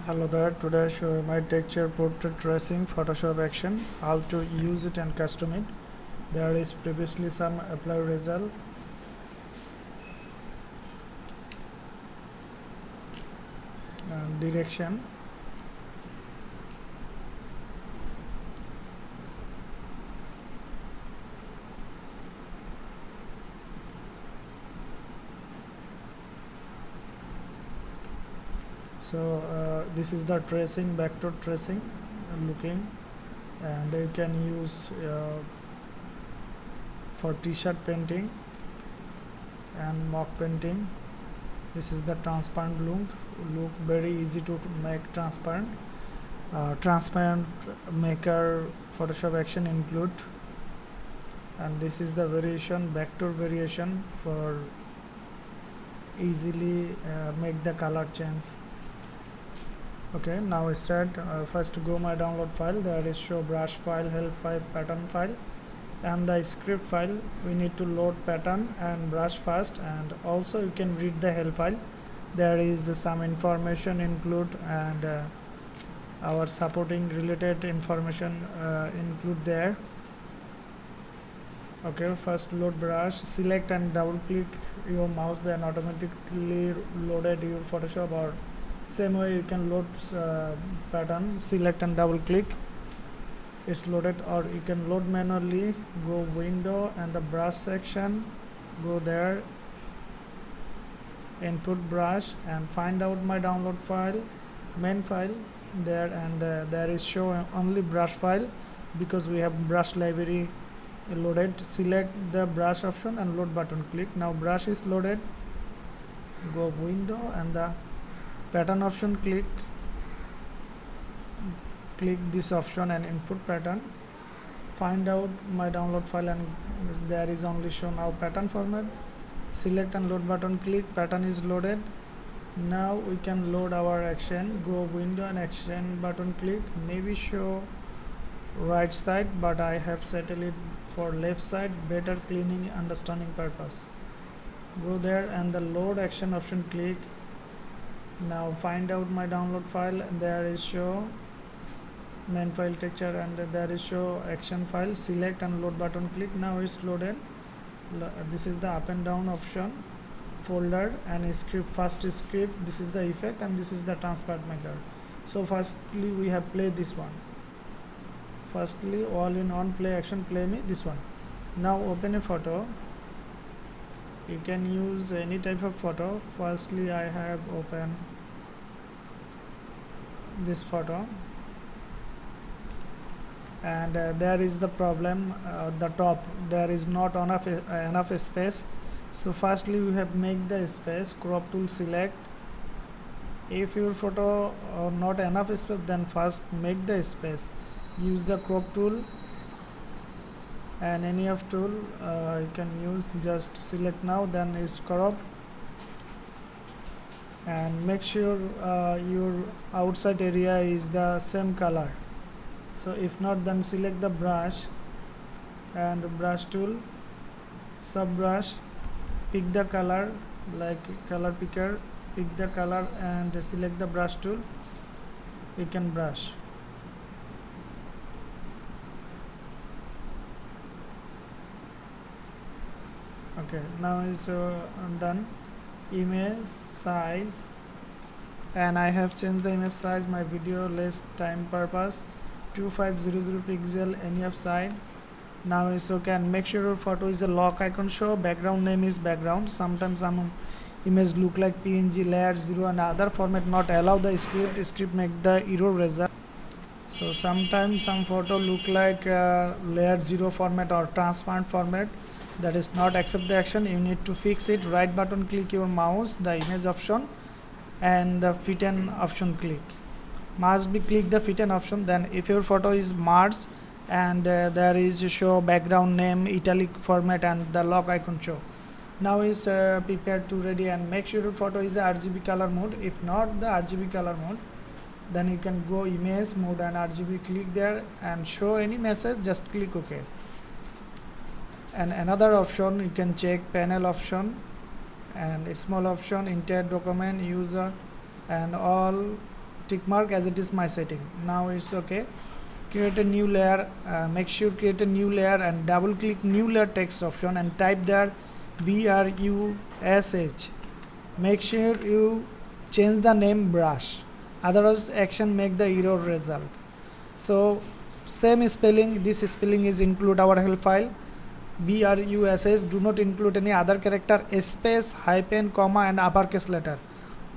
Hello there, today I show you my texture portrait tracing Photoshop action, how to use it and custom it. There is previously some apply result and direction. So this is the tracing, vector tracing looking, and you can use for t-shirt painting and mock painting. This is the transparent look very easy to make transparent. Transparent maker Photoshop action include, and this is the variation, vector variation for easily make the color change. Okay, now start. First go my download file. There is show brush file, Helpfile, pattern file, and the script file. We need to load pattern and brush first, and also you can read the Helpfile. There is some information include, and our supporting related information include there. Okay, first load brush, select and double click your mouse, then automatically loaded your Photoshop, or same way you can load pattern, select and double click, it's loaded, or you can load manually. Go window and the brush section, go there, input brush, and find out my download file, main file there, and there is show only brush file because we have brush library loaded. Select the brush option and load button, click. Now brush is loaded, go window and the pattern option, click this option and input pattern. Find out my download file, and there is only show now pattern format. Select and load button, click, pattern is loaded. Now we can load our action. Go window and action button, click. Maybe show right side, but I have settled it for left side, better cleaning understanding purpose. Go there and the load action option, click. Now find out my download file, and there is show main file texture, and there is show action file. Select and load button, click. Now it's loaded. This is the up and down option, folder and script. First script, this is the effect, and this is the transparent maker. So firstly we have play this one. Firstly all in on play action, play me this one. Now open a photo. You can use any type of photo. Firstly I have open this photo, and there is the problem, the top there is not enough space. So firstly we have make the space, crop tool, select. If your photo not enough space, then first make the space, use the crop tool, and any of tool you can use. Just select now, then is crop, and make sure your outside area is the same color. So if not, then select the brush and brush tool, sub brush, pick the color like color picker, pick the color and select the brush tool. You can brush. Okay, now is done. Image size, and I have changed the image size, my video less time purpose, 2500 pixel, any of side. Now is okay, and make sure your photo is a lock icon show, background name is background. Sometimes some image look like PNG, layer 0 and other format not allow the script make the error result. So sometimes some photo look like layer 0 format or transparent format, that is not accept the action. You need to fix it. Right button, click your mouse, the image option, and the fit and option, click. Must be click the fit and option. Then if your photo is merged and there is show background name italic format and the lock icon show. Now is prepared to ready, and make sure your photo is a RGB color mode. If not the RGB color mode, then you can go image mode and RGB, click there and show any message, just click OK. And another option you can check panel option and small option, entire document, user, and all tick mark as it is my setting. Now it's okay. Create a new layer, make sure create a new layer and double click new layer text option and type there BRUSH. Make sure you change the name brush, otherwise action make the error result. So same spelling, this spelling is include our help file BRUSH. Do not include any other character, space, hyphen, comma and uppercase letter,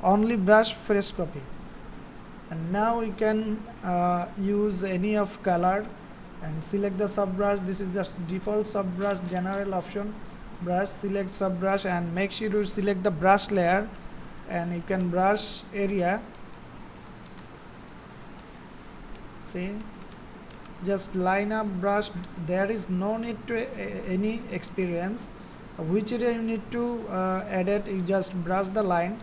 only brush, fresh copy. And now we can use any of color and select the sub brush. This is the default sub brush, general option brush. Select sub brush and make sure you select the brush layer, and you can brush area. See, just line up brush. There is no need to any experience. Which area you need to edit, you just brush the line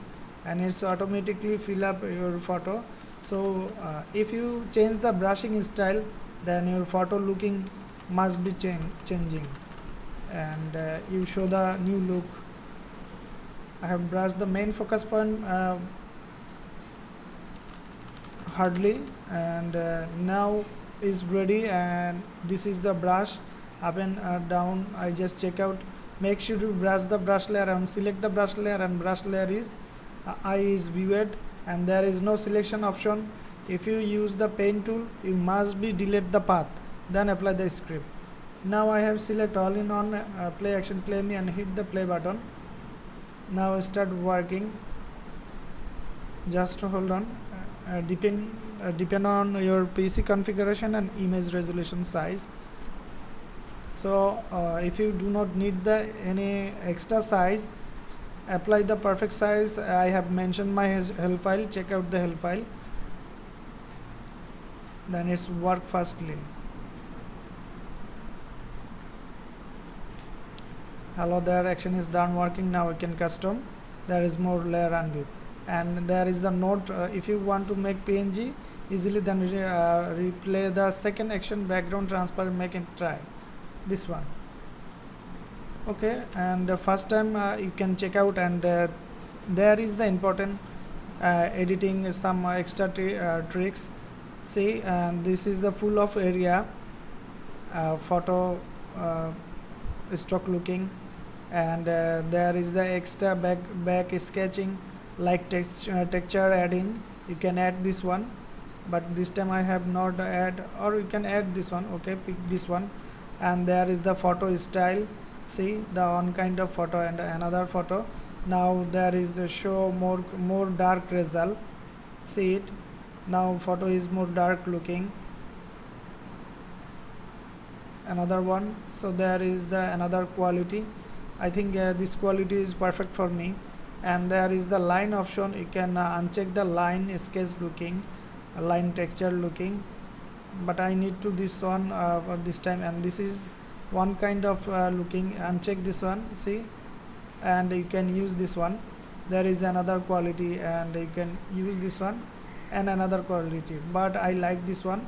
and it's automatically fill up your photo. So if you change the brushing style, then your photo looking must be changing, and you show the new look. I have brushed the main focus point hardly, and now is ready, and this is the brush up and down. I just check out. Make sure to brush the brush layer and select the brush layer, and brush layer is eye is viewed and there is no selection option. If you use the pen tool, you must be delete the path, then apply the script. Now I have select all in on play action play me and hit the play button. Now start working. Just hold on. Depend on your PC configuration and image resolution size. So if you do not need the any extra size, apply the perfect size. I have mentioned my help file. Check out the help file, then it's work fastly. Hello there, action is done working. Now we can custom. There is more layer and view, and there is the note. If you want to make PNG easily, then replay the second action background transparent, make it try this one. Okay, and first time you can check out, and there is the important editing some extra tricks. See, and this is the full of area photo stock looking, and there is the extra back sketching like texture adding. You can add this one, but this time I have not add, or you can add this one. Okay, pick this one, and there is the photo style. See the one kind of photo and another photo. Now there is a show more dark result. See it, now photo is more dark looking. Another one, so there is the another quality. I think this quality is perfect for me. And there is the line option. You can uncheck the line sketch looking, line texture looking, but I need to this one for this time, and this is one kind of looking. Uncheck this one, see, and you can use this one. There is another quality, and you can use this one and another quality, but I like this one.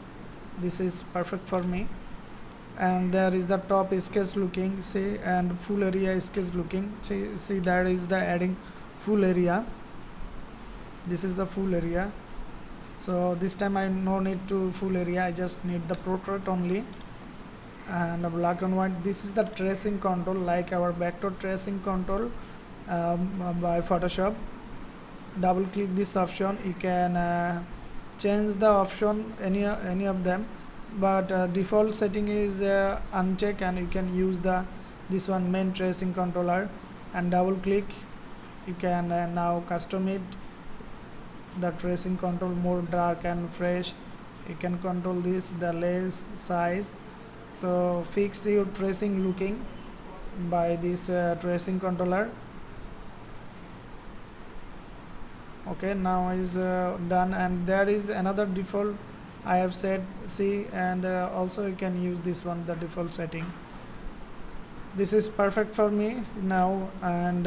This is perfect for me. And there is the top sketch looking, see, and full area sketch looking. See there is the adding full area. This is the full area. So this time I no need to full area, I just need the portrait only. And black and white. This is the tracing control, like our vector tracing control by Photoshop. Double click this option. You can change the option any of them, but default setting is uncheck, and you can use the this one main tracing controller, and double click. You can now custom it, the tracing control more dark and fresh. You can control this, the lace size. So fix your tracing looking by this tracing controller. Okay, now is done, and there is another default I have said, see, and also you can use this one, the default setting. This is perfect for me now, and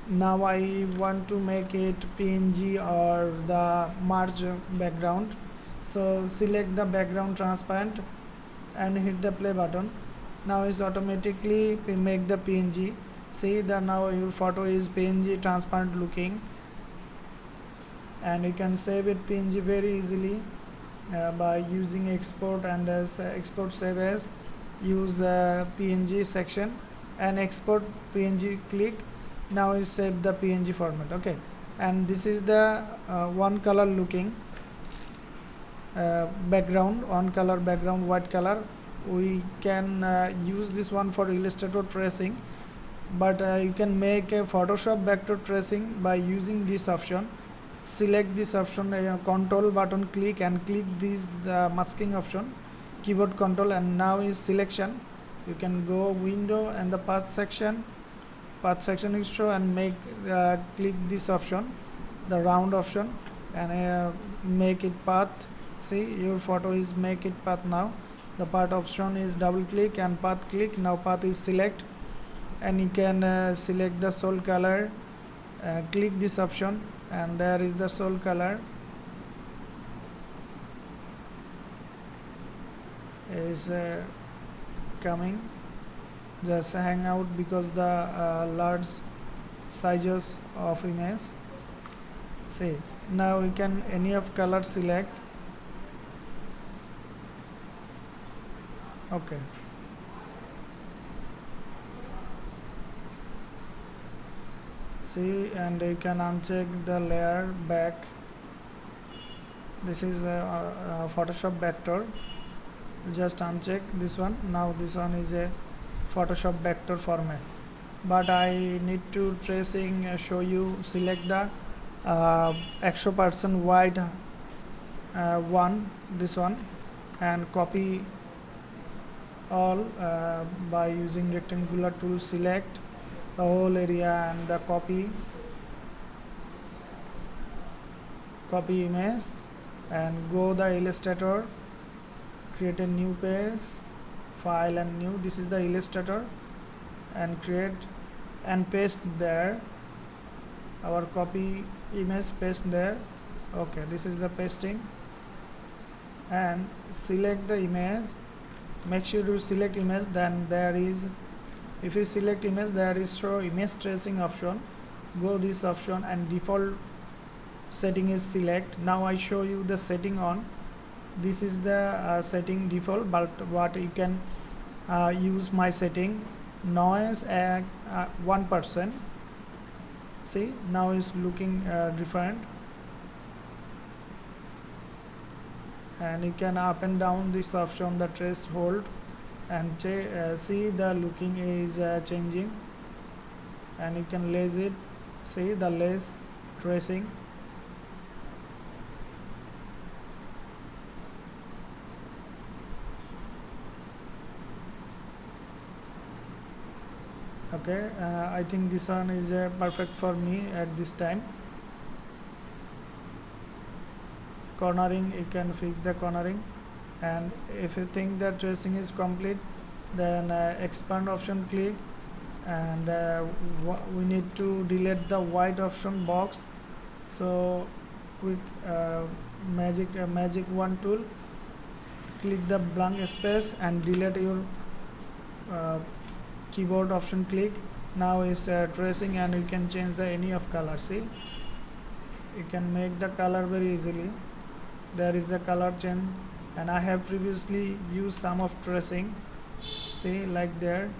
now I want to make it PNG or the merge background. So select the background transparent and hit the play button. Now it's automatically make the PNG. See, the now your photo is PNG transparent looking. and you can save it PNG very easily by using export, and as export save as, use PNG section and export PNG, click. Now is save the PNG format. Okay, and this is the one color looking background, one color background, white color. We can use this one for Illustrator tracing, but you can make a Photoshop vector tracing by using this option. Select this option, control button click, and click this the masking option, keyboard control, and now is selection. You can go window and the path section is show, and make click this option, the round option, and make it path. See, your photo is make it path. Now the path option is double click and path click. Now path is select, and you can select the soul color, click this option, and there is the soul color is coming. Just hang out because the large sizes of image. See, now we can any of color select. Okay, see, and you can uncheck the layer back. This is a Photoshop vector. Just uncheck this one. Now this one is a Photoshop vector format, but I need to tracing show you. Select the 100% wide one, this one, and copy all by using rectangular tool. Select the whole area and the copy image, and go the Illustrator, create a new page, file and new. This is the Illustrator, and create and paste there our copy image, paste there. Okay, this is the pasting, and select the image. Make sure you select image. Then there is, if you select image, there is show image tracing option. Go this option, and default setting is select. Now I show you the setting on. This is the setting default, but what you can use my setting noise at 1%. See, now is looking different, and you can up and down this option, the threshold, and see the looking is changing, and you can lace it. See the lace tracing. Okay, I think this one is perfect for me at this time. Cornering, you can fix the cornering, and if you think that tracing is complete, then expand option click, and we need to delete the white option box. So quick magic one tool, click the blank space and delete your keyboard option click. Now is tracing, and you can change the any of color. See, you can make the color very easily. There is the color change, and I have previously used some of tracing. See, like there.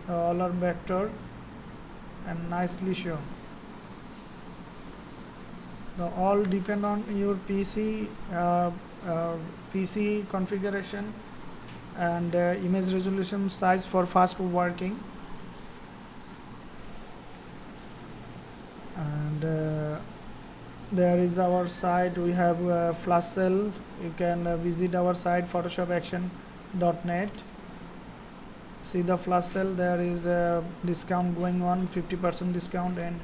All are vector and nicely shown. Now all depend on your PC configuration and image resolution size for fast working. And there is our site. We have flash sale. You can visit our site photoshopaction.net. See the flash sale. There is a discount going on, 50% discount, and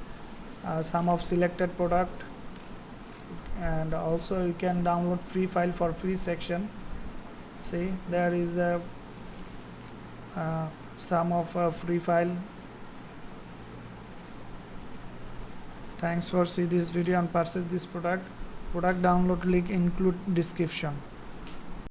some of selected product. And also you can download free file for free section. See, there is the some of free file. Thanks for see this video and purchase this product. Product download link include description.